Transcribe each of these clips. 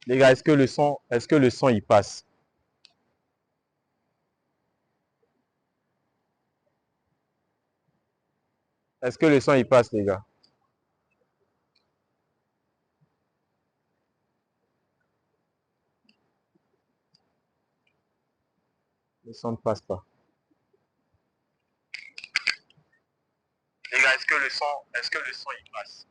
Les gars, est-ce que le son il passe? Est-ce que le son il passe, les gars? Le son ne passe pas. Les gars, est-ce que le son il passe?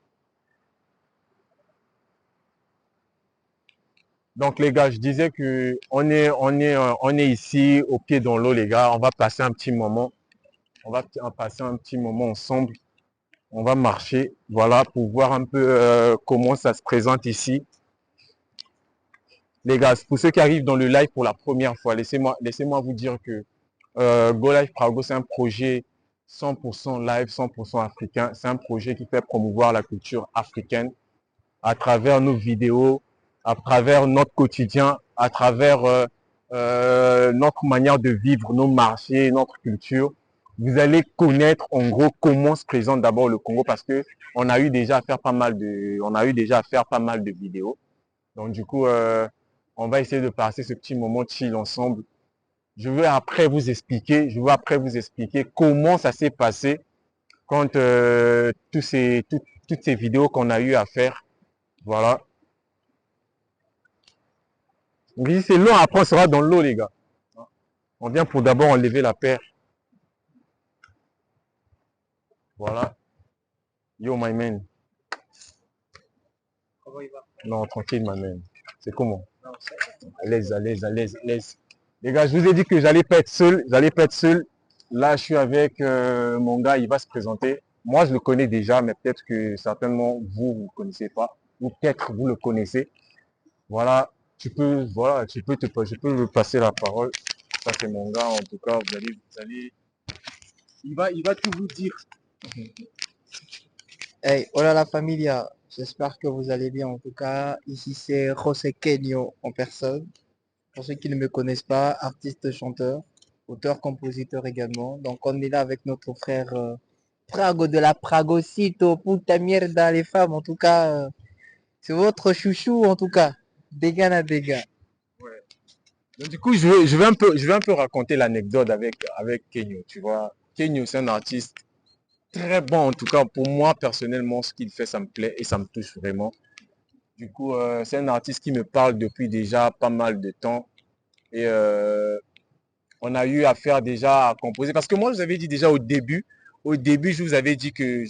Donc les gars, je disais que on est ici au pied dans l'eau, les gars. On va passer un petit moment. On va passer un petit moment ensemble. On va marcher, voilà, pour voir un peu comment ça se présente ici. Les gars, pour ceux qui arrivent dans le live pour la première fois, laissez-moi vous dire que Go Live Prago, c'est un projet 100% live, 100% africain. C'est un projet qui fait promouvoir la culture africaine à travers nos vidéos, à travers notre quotidien, à travers notre manière de vivre, nos marchés, notre culture. Vous allez connaître en gros comment se présente d'abord le Congo parce que on a eu déjà à faire pas mal de vidéos. Donc du coup, on va essayer de passer ce petit moment chill ensemble. Je veux après vous expliquer comment ça s'est passé quand toutes ces vidéos qu'on a eu à faire. Voilà. Oui, c'est long, après on sera dans l'eau, les gars. On vient pour d'abord enlever la paire. Voilà. Yo, my man. Non, tranquille, my man. C'est comment? À l'aise, à l'aise, à l'aise, à l'aise. Les gars, je vous ai dit que j'allais pas être seul. J'allais pas être seul. Là, je suis avec mon gars, il va se présenter. Moi, je le connais déjà, mais peut-être que certainement vous, vous ne connaissez pas. Ou peut-être vous le connaissez. Voilà, je peux lui passer la parole. Ça, c'est mon gars, en tout cas, il va tout vous dire. Hey, hola la familia, j'espère que vous allez bien. En tout cas, ici c'est José Kenyo en personne. Pour ceux qui ne me connaissent pas, artiste, chanteur, auteur, compositeur également. Donc on est là avec notre frère Prago de la Pragocito, puta mierda les femmes. En tout cas, c'est votre chouchou en tout cas. Dégâts na dégâts. Ouais. Donc, du coup, je vais un peu raconter l'anecdote avec Kenyo, tu vois. Kenyo, c'est un artiste très bon, en tout cas, pour moi, personnellement, ce qu'il fait, ça me plaît et ça me touche vraiment. Du coup, c'est un artiste qui me parle depuis déjà pas mal de temps. Et on a eu à faire déjà à composer. Parce que moi, je vous avais dit déjà au début, je vous avais dit que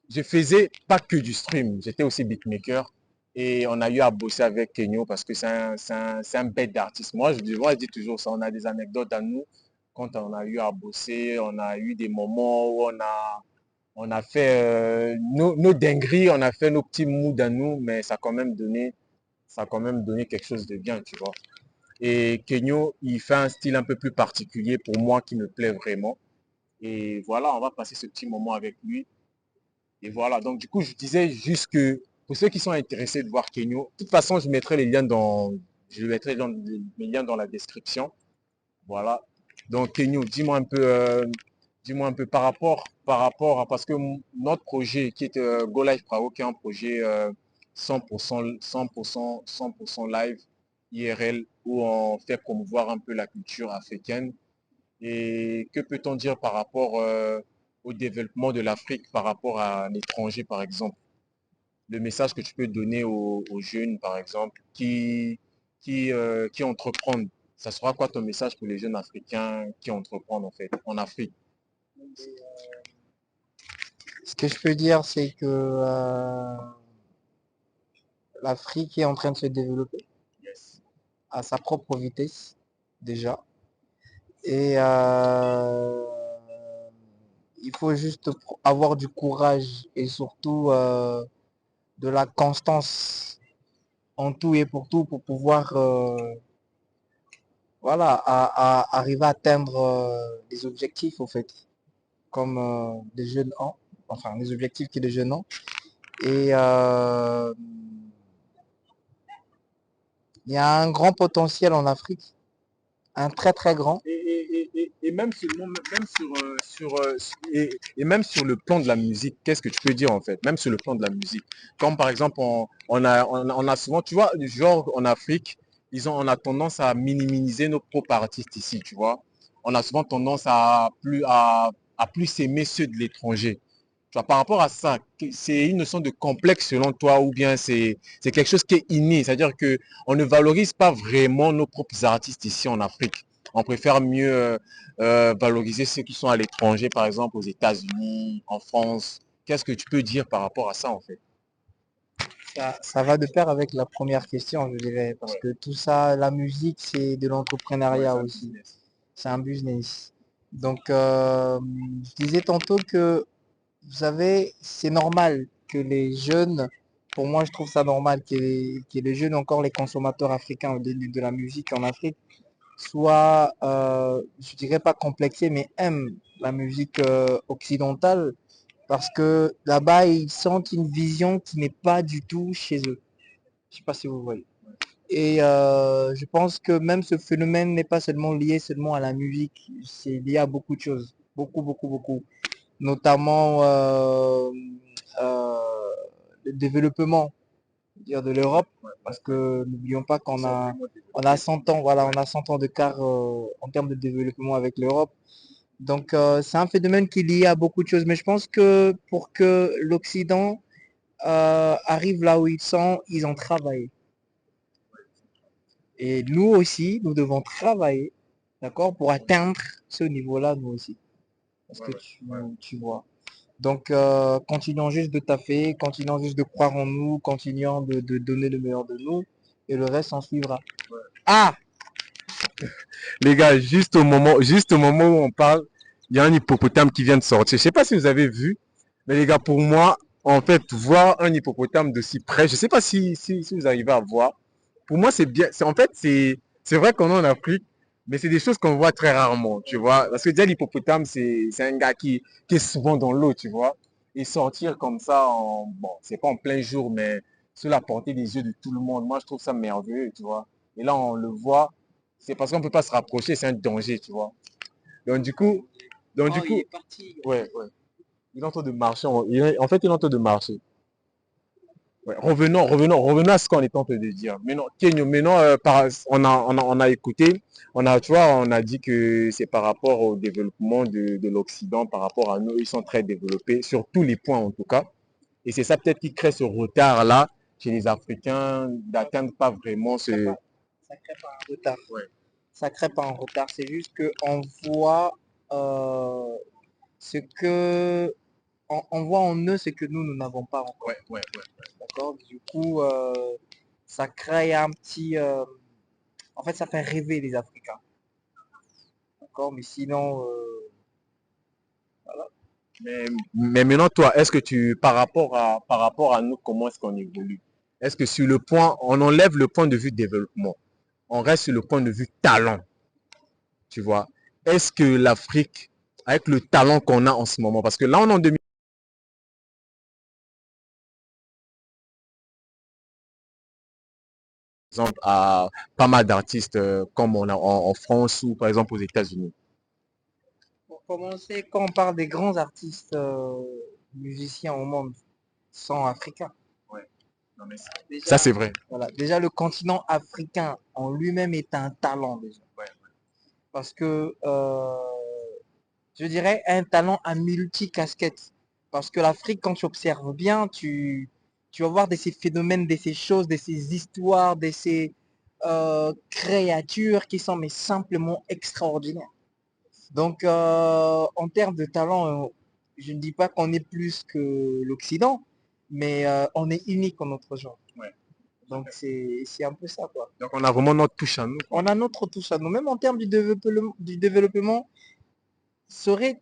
je faisais pas que du stream, j'étais aussi beatmaker. Et on a eu à bosser avec Kenyo parce que c'est un bête d'artiste. Moi, je dis toujours ça, on a des anecdotes à nous. Quand on a eu à bosser, on a eu des moments où on a fait nos dingueries, on a fait nos petits moods à nous, mais ça a quand même donné quelque chose de bien, tu vois. Et Kenyo, il fait un style un peu plus particulier pour moi qui me plaît vraiment. Et voilà, on va passer ce petit moment avec lui. Et voilà, donc du coup, je disais juste que pour ceux qui sont intéressés de voir Kenyo, de toute façon, je mettrai les liens dans la description. Voilà. Donc Kenyo, dis-moi un peu parce que notre projet qui est Go Live Prao, qui est un projet 100%, 100%, 100% live IRL où on fait promouvoir un peu la culture africaine. Et que peut-on dire par rapport au développement de l'Afrique par rapport à l'étranger, par exemple? Le message que tu peux donner aux jeunes, par exemple, qui entreprennent. Ça sera quoi ton message pour les jeunes africains qui entreprennent en fait en Afrique? Ce que je peux dire, c'est que l'Afrique est en train de se développer Yes. à sa propre vitesse déjà. Et il faut juste avoir du courage et surtout de la constance en tout et pour tout pour pouvoir voilà, arriver à atteindre des objectifs au fait, comme des jeunes ont, enfin les objectifs que les jeunes ont. Et il y a un grand potentiel en Afrique, un très très grand. Et et même sur le plan de la musique, qu'est-ce que tu peux dire en fait? Même sur le plan de la musique. Comme par exemple, on a souvent, tu vois, genre en Afrique, on a tendance à minimiser nos propres artistes ici, tu vois. On a souvent tendance à plus aimer ceux de l'étranger. Tu vois, par rapport à ça, c'est une notion de complexe selon toi ou bien c'est quelque chose qui est inné, c'est-à-dire que on ne valorise pas vraiment nos propres artistes ici en Afrique. On préfère mieux valoriser ceux qui sont à l'étranger, par exemple aux États-Unis, en France. Qu'est-ce que tu peux dire par rapport à ça en fait? Ça va de pair avec la première question, je dirais, parce Ouais, que tout ça, la musique, c'est de ouais, l'entrepreneuriat c'est un aussi. business. C'est un business. Donc, je disais tantôt que, vous savez, c'est normal que les jeunes, pour moi, je trouve ça normal que les jeunes, encore les consommateurs africains de la musique en Afrique, soient, je dirais pas complexés, mais aiment la musique occidentale parce que là-bas, ils sentent une vision qui n'est pas du tout chez eux. Je sais pas si vous voyez. Et je pense que même ce phénomène n'est pas seulement lié seulement à la musique, c'est lié à beaucoup de choses, beaucoup, beaucoup, beaucoup. Notamment euh, le développement dire, de l'Europe, parce que n'oublions pas on a 100 ans, voilà, on a 100 ans de quart en termes de développement avec l'Europe. Donc c'est un phénomène qui est lié à beaucoup de choses, mais je pense que pour que l'Occident arrive là où ils sont, ils ont travaillé. Et nous aussi, nous devons travailler, d'accord, pour atteindre ce niveau-là, nous aussi. Est-ce que tu vois? Donc, continuons juste de taffer, continuons juste de croire en nous, continuons de donner le meilleur de nous, et le reste en suivra. Ah! Les gars, juste au moment où on parle, il y a un hippopotame qui vient de sortir. Je sais pas si vous avez vu, mais les gars, pour moi, en fait, voir un hippopotame de si près, je sais pas si vous arrivez à voir. Pour moi, c'est bien. En fait, c'est vrai qu'on est en Afrique, mais c'est des choses qu'on voit très rarement, tu vois. Parce que déjà, l'hippopotame, c'est un gars qui est souvent dans l'eau, tu vois. Et sortir comme ça, bon, c'est pas en plein jour, mais sous la portée des yeux de tout le monde, moi, je trouve ça merveilleux, tu vois. Et là, on le voit, c'est parce qu'on peut pas se rapprocher, c'est un danger, tu vois. Donc, du coup, donc, du Oh, il coup, est parti. ouais, ouais. Il est en train de marcher. En fait, il est en train de marcher. Ouais, revenons à ce qu'on est en train de dire. Maintenant, Kenyo, maintenant, on a écouté, tu vois, on a dit que c'est par rapport au développement de l'Occident, par rapport à nous, ils sont très développés, sur tous les points en tout cas. Et c'est ça peut-être qui crée ce retard-là chez les Africains d'atteindre pas vraiment ce... Ça crée pas un retard. Ouais, Ça crée pas un retard. C'est juste qu'on voit euh, ce que on voit en eux ce que nous n'avons pas encore. ouais, ouais, ouais. D'accord? Du coup, ça crée un petit. En fait, ça fait rêver les Africains. D'accord? Mais sinon, Mais maintenant, toi, est-ce que par rapport à nous, comment est-ce qu'on évolue? Est-ce que sur le point, on enlève le point de vue développement, on reste sur le point de vue talent, tu vois? Est-ce que l'Afrique, avec le talent qu'on a en ce moment, parce que là, on est en 2000, par exemple, à pas mal d'artistes comme on a en France ou par exemple aux États-Unis. pour commencer, quand on parle des grands artistes musiciens au monde, sont africains. Ouais, non, mais ça, Déjà, c'est vrai. voilà, déjà le continent africain en lui-même est un talent déjà. Ouais, Parce que je dirais un talent à multi-casquettes. Parce que l'Afrique, quand tu observes bien, tu vas voir de ces phénomènes, de ces choses, de ces histoires, de ces créatures qui sont mais simplement extraordinaires. Donc, en termes de talent, je ne dis pas qu'on est plus que l'Occident, mais on est unique en notre genre. ouais. Donc, c'est un peu ça, quoi. Donc, on a vraiment notre touche à nous, quoi. On a notre touche à nous. Même en termes du développement serait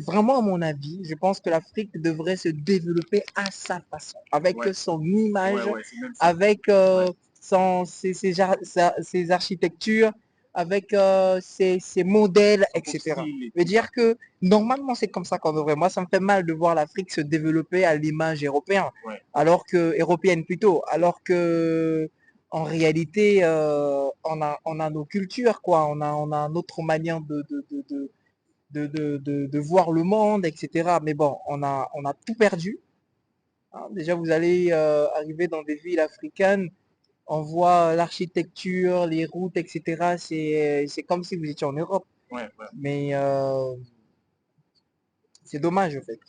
vraiment, à mon avis, je pense que l'Afrique devrait se développer à sa façon, avec Ouais, son ouais, image, ouais, c'est même ça. avec Ouais. ses architectures, avec ses modèles, Son propre etc. style et Je veux tout ça. dire que normalement, c'est comme ça qu'on devrait. Moi, ça me fait mal de voir l'Afrique se développer à l'image européenne, Ouais, européenne plutôt, alors que en réalité, on a nos cultures, quoi. On a notre manière de voir le monde, etc. Mais bon, on a tout perdu. Hein. Déjà, vous allez arriver dans des villes africaines, on voit l'architecture, les routes, etc. C'est comme si vous étiez en Europe. Ouais, ouais. Mais c'est dommage, en fait.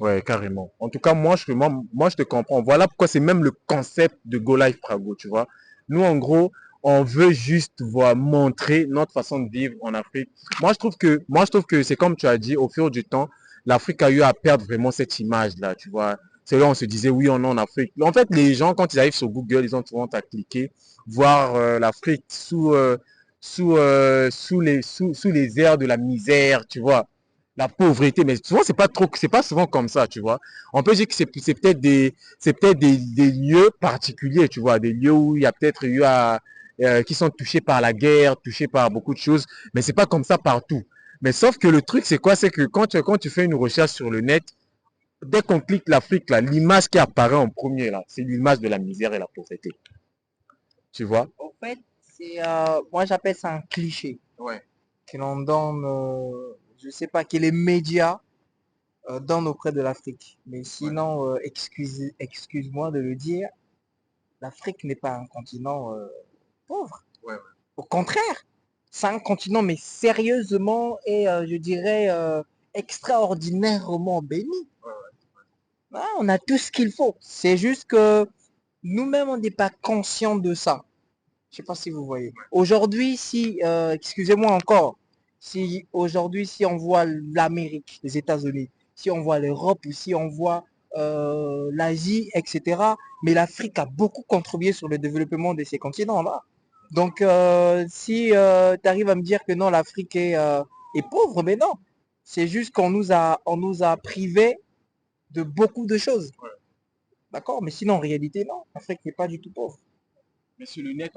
Ouais, carrément. En tout cas, moi, je te comprends. Voilà pourquoi c'est même le concept de Go Live Prago, tu vois. Nous, en gros, on veut juste voir, montrer notre façon de vivre en Afrique. Moi, je trouve que c'est comme tu as dit, au fur du temps, l'Afrique a eu à perdre vraiment cette image-là, tu vois. C'est là où on se disait, oui, on est en Afrique. En fait, les gens, quand ils arrivent sur Google, ils ont souvent à cliquer, voir l'Afrique sous les airs de la misère, tu vois, la pauvreté, mais souvent c'est pas souvent comme ça, tu vois. On peut dire que c'est peut-être des lieux particuliers, tu vois, des lieux où il y a peut-être eu qui sont touchés par la guerre, touchés par beaucoup de choses, mais c'est pas comme ça partout. Mais sauf que le truc c'est quoi, c'est que quand tu fais une recherche sur le net, dès qu'on clique l'Afrique là, l'image qui apparaît en premier là, c'est l'image de la misère et la pauvreté, tu vois. En fait, moi j'appelle ça un cliché Ouais. que l'on donne, je sais pas, que les médias donnent auprès de l'Afrique. Mais Ouais. sinon, excuse-moi de le dire, l'Afrique n'est pas un continent pauvre. Ouais, ouais. Au contraire, c'est un continent, mais sérieusement et je dirais extraordinairement béni. Ah, on a tout ce qu'il faut. C'est juste que nous-mêmes, on n'est pas conscients de ça. Je sais pas si vous voyez. Aujourd'hui, si, excusez-moi encore, si aujourd'hui, si on voit l'Amérique, les États-Unis, si on voit l'Europe ou si on voit l'Asie, etc., mais l'Afrique a beaucoup contribué sur le développement de ces continents-là. Donc, si tu arrives à me dire que non, l'Afrique est pauvre, mais non. C'est juste qu'on nous a privés de beaucoup de choses. D'accord? Mais sinon, en réalité, non. L'Afrique n'est pas du tout pauvre. Mais sur le net,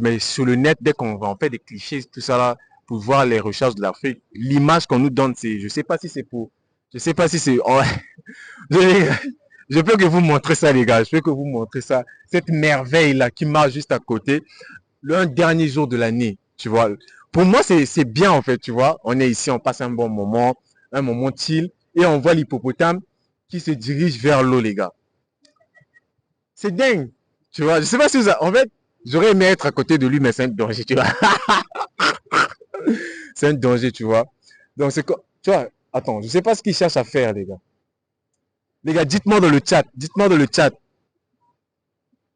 mais sur le net, dès qu'on en fait des clichés, tout ça là, pour voir les recherches de l'Afrique, l'image qu'on nous donne, c'est, je sais pas si c'est pour, je sais pas si c'est, je, je peux que vous montrer ça, les gars, je peux que vous montrer ça, cette merveille là qui marche juste à côté, un dernier jour de l'année, tu vois. Pour moi, c'est bien en fait, tu vois. On est ici, on passe un moment chill, et on voit l'hippopotame qui se dirige vers l'eau, les gars. C'est dingue. Tu vois, je sais pas si en fait, j'aurais aimé être à côté de lui, mais c'est un danger, tu vois. C'est un danger, tu vois. Donc, tu vois, attends, je sais pas ce qu'il cherche à faire, les gars. Les gars, dites-moi dans le chat.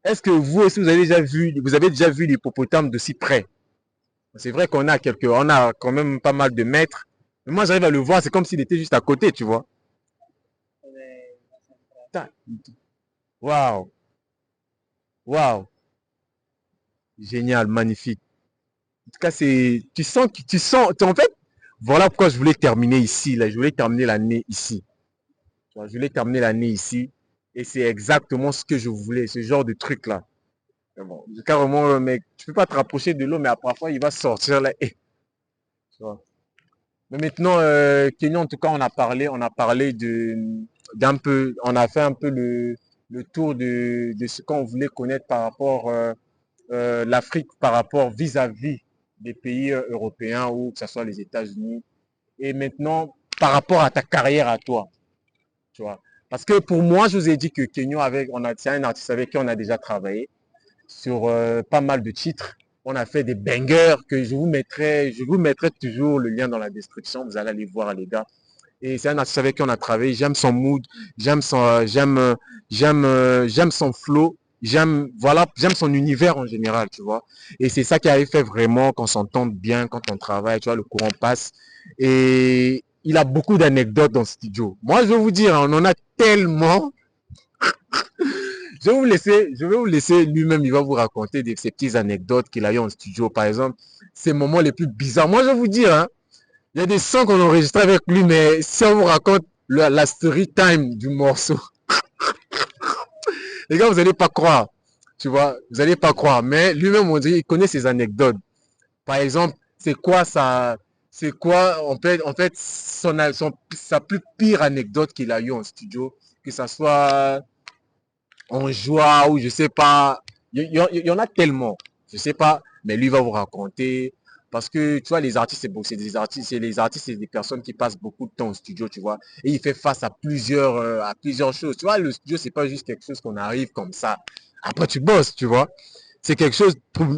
Est-ce que vous aussi, vous avez déjà vu l'hippopotame de si près? C'est vrai on a quand même pas mal de mètres. Mais moi, j'arrive à le voir, c'est comme s'il était juste à côté, tu vois. Waouh, waouh, génial, magnifique. En tout cas, en fait, voilà pourquoi je voulais terminer ici, là. Je voulais terminer l'année ici. Je voulais terminer l'année ici. Et c'est exactement ce que je voulais, ce genre de truc-là. Mais bon, carrément, mec, tu peux pas te rapprocher de l'eau, mais parfois, il va sortir là. Tu vois. Mais maintenant, Kenyon, en tout cas, on a parlé d'un peu, on a fait un peu le tour de ce qu'on voulait connaître par rapport l'Afrique par rapport vis-à-vis des pays européens ou que ce soit les États-Unis. Et maintenant, par rapport à ta carrière à toi, tu vois. Parce que pour moi, je vous ai dit que Kenyon, c'est un artiste avec qui on a déjà travaillé sur pas mal de titres. On a fait des bangers que je vous mettrai toujours le lien dans la description. Vous allez aller voir, les gars. Et c'est un artiste avec qui on a travaillé. J'aime son mood, j'aime son flow, j'aime son univers en général, tu vois. Et c'est ça qui avait fait vraiment qu'on s'entende bien quand on travaille, tu vois, le courant passe. Et il a beaucoup d'anecdotes dans le studio. Moi, je vais vous dire, on en a tellement. Je vais vous laisser lui-même, il va vous raconter ces petites anecdotes qu'il a eu en studio, par exemple, ces moments les plus bizarres. Moi, je vais vous dire, hein, il y a des sons qu'on a enregistrés avec lui, mais si on vous raconte la story time du morceau, les gars, vous n'allez pas croire. Tu vois, vous n'allez pas croire. Mais lui-même, on dit, il connaît ses anecdotes. Par exemple, c'est quoi, en fait, sa plus pire anecdote qu'il a eu en studio, que ça soit en joie ou je sais pas. Il y en a tellement. Je sais pas, mais lui va vous raconter. Parce que, tu vois, les artistes, c'est beau, c'est des artistes, c'est des personnes qui passent beaucoup de temps au studio, tu vois. Et il fait face à plusieurs choses. Tu vois, le studio, c'est pas juste quelque chose qu'on arrive comme ça. Après, tu bosses, tu vois. C'est quelque chose,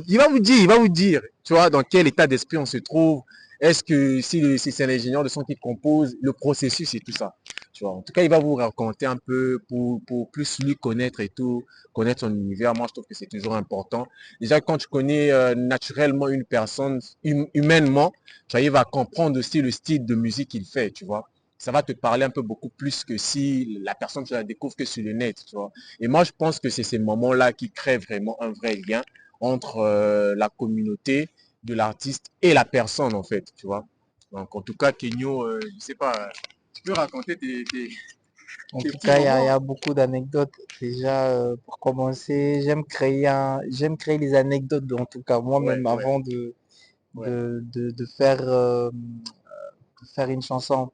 il va vous dire, tu vois, dans quel état d'esprit on se trouve. Est-ce que si c'est l'ingénieur de son qui compose, le processus et tout ça. Tu vois, en tout cas, il va vous raconter un peu pour plus lui connaître et tout, connaître son univers. Moi, je trouve que c'est toujours important. Déjà, quand tu connais naturellement une personne, humainement, tu arrives à comprendre aussi le style de musique qu'il fait, tu vois. Ça va te parler un peu beaucoup plus que si la personne, tu la découvres que sur le net, tu vois. Et moi, je pense que c'est ces moments-là qui créent vraiment un vrai lien entre la communauté de l'artiste et la personne, en fait, tu vois. Donc, en tout cas, Kenyo, je sais pas, tu peux raconter En tes tout petits cas, il y moments. a beaucoup d'anecdotes. Déjà, pour commencer, j'aime créer les anecdotes, en tout cas Ouais, moi-même, ouais, avant ouais. de faire une chanson.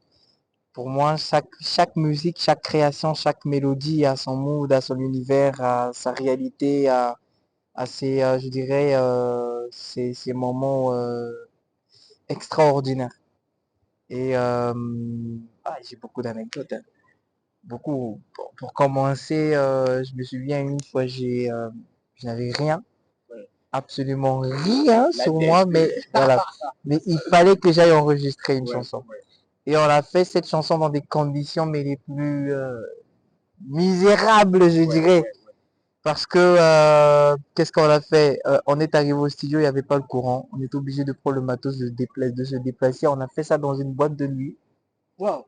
Pour moi, chaque musique, chaque création, chaque mélodie a son mood, a son univers, a sa réalité, a ses, je dirais, ses moments extraordinaires. Et j'ai beaucoup d'anecdotes, hein. Beaucoup. Pour commencer, je me souviens une fois, je n'avais rien, Ouais. absolument rien La sur moi, mais DST. voilà. Mais il fallait que j'aille enregistrer une Ouais, chanson. ouais, Et on a fait cette chanson dans des conditions, mais les plus misérables, je ouais, dirais. ouais, ouais. Parce que, qu'est-ce qu'on a fait? On est arrivé au studio, il n'y avait pas le courant. On était obligé de prendre le matos, de se déplacer. On a fait ça dans une boîte de nuit. Wow.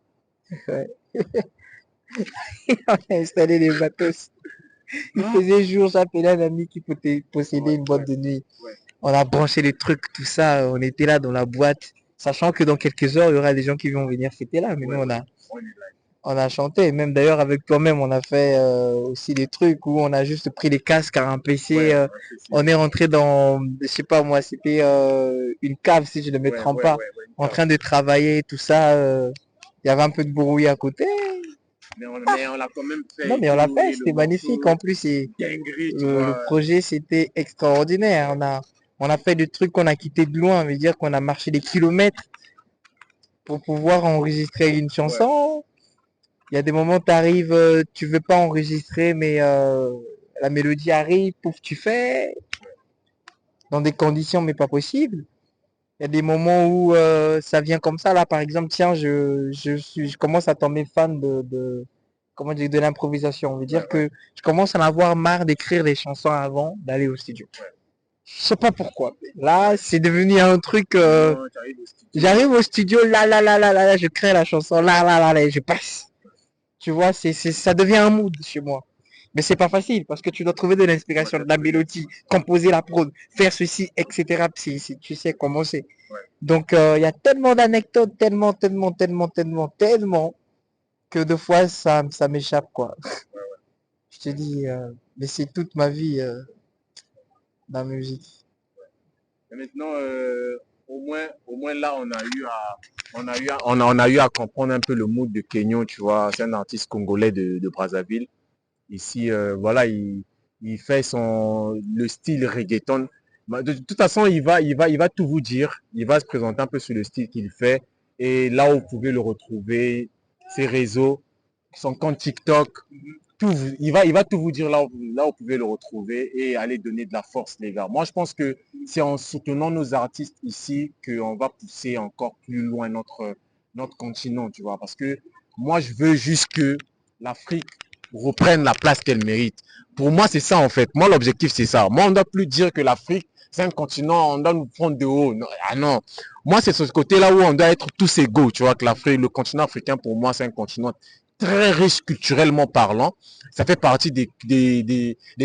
Ouais. On a installé les matos. Il Ah, faisait jour, j'appelais un ami qui possédait ouais, une boîte ouais, de nuit. ouais. On a branché les trucs, tout ça. On était là dans la boîte, sachant que dans quelques heures, il y aura des gens qui vont venir fêter là. Mais Ouais, nous, ouais. On est là. on a chanté. Même d'ailleurs, avec toi-même, on a fait aussi des trucs où on a juste pris les casques à un PC. Ouais, un PC. On est rentré dans, je sais pas moi, c'était une cave, si je ne me Ouais, trompe ouais, pas, ouais, ouais, une en cave. train de travailler, tout ça. Il y avait un peu de bruit à côté. Mais on l'a quand même Non, fait et mais on l'a tout. fait, Et le c'était magnifique. En morceau, plus, dinguerie, tu le vois. projet, c'était extraordinaire. On a fait des trucs qu'on a quittés de loin, veut dire qu'on a marché des kilomètres pour pouvoir enregistrer une Ouais, chanson. Il y a des moments, tu arrives, tu veux pas enregistrer, mais la mélodie arrive, pouf, tu fais, dans des conditions, mais pas possible. Il y a des moments où ça vient comme ça. Là, par exemple, tiens, je commence à tomber fan comment dire, de l'improvisation. On veut ouais, dire ouais, que je commence à en avoir marre d'écrire les chansons avant d'aller au studio. ouais, Je sais pas pourquoi. Là, ouais. c'est devenu un truc. Maintenant, tu arrives au J'arrive studio. au studio, là, je crée la chanson, là, je passe. Tu vois, ça devient un mood chez moi. Mais c'est pas facile parce que tu dois trouver de Moi, l'inspiration, c'est de la pas facile. mélodie, composer la prod, faire ceci, etc. Si tu sais comment c'est. Ouais. Donc, il y a tellement d'anecdotes, tellement que des fois, ça m'échappe, quoi. Je te dis, mais c'est toute ma vie dans la musique. Et maintenant, au moins là, on a eu à comprendre un peu le mood de Kenyon, tu vois. C'est un artiste congolais de Brazzaville. Ici, voilà, il fait le style reggaeton. Bah, de toute façon, il va tout vous dire. Il va se présenter un peu sur le style qu'il fait. Et là où vous pouvez le retrouver, ses réseaux, son compte TikTok, il va tout vous dire là où vous pouvez le retrouver et aller donner de la force, les gars. Moi, je pense que c'est en soutenant nos artistes ici qu'on va pousser encore plus loin notre continent, tu vois. Parce que moi, je veux juste que l'Afrique reprenne la place qu'elle mérite. Pour moi, c'est ça, en fait. Moi, l'objectif, c'est ça. Moi, on ne doit plus dire que l'Afrique, c'est un continent, on doit nous prendre de haut. Non, ah non. Moi, c'est ce côté-là où on doit être tous égaux, tu vois, que l'Afrique, le continent africain, pour moi, c'est un continent très riche culturellement parlant. Ça fait partie des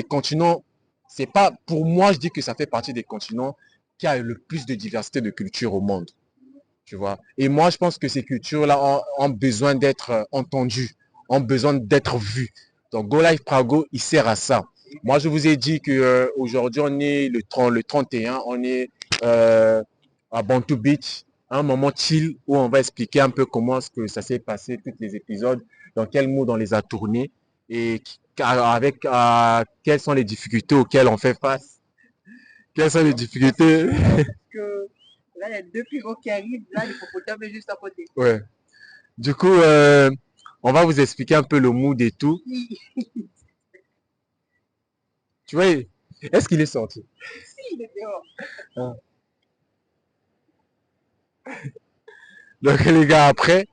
continents. C'est pas, pour moi, je dis que ça fait partie des continents qui a le plus de diversité de culture au monde. Tu vois. Et moi, je pense que ces cultures-là ont besoin d'être entendues, ont besoin d'être vues. Donc, Go Live Prago, il sert à ça. Moi, je vous ai dit que aujourd'hui, on est le 31, on est à Bantu Beach, un moment chill où on va expliquer un peu comment est-ce que ça s'est passé, tous les épisodes, dans quel mood on les a tournés et avec quelles sont les difficultés auxquelles on fait face. Quelles sont les difficultés? Là, il y a deux pirogues qui arrivent. Là, l'hippopotame est juste à côté. Ouais. Du coup, on va vous expliquer un peu le mood et tout. Tu vois, est-ce qu'il est sorti? Si, il est dehors. Ah. Donc les gars, après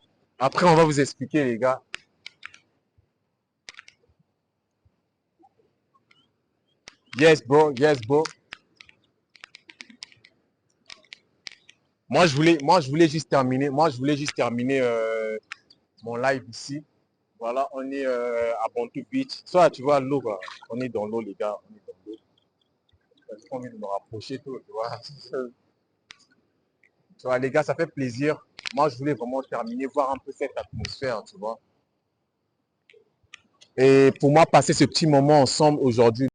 on va vous expliquer les gars. Yes bro, yes bro. Moi je voulais juste terminer mon live ici. Voilà, on est à Bantu Beach. Ça, tu vois l'eau, quoi. On est dans l'eau les gars, on est dans l'eau. J'ai pas envie de me rapprocher tout, tu vois. Tu vois les gars, ça fait plaisir. Moi je voulais vraiment terminer, voir un peu cette atmosphère, tu vois. Et pour moi, passer ce petit moment ensemble aujourd'hui.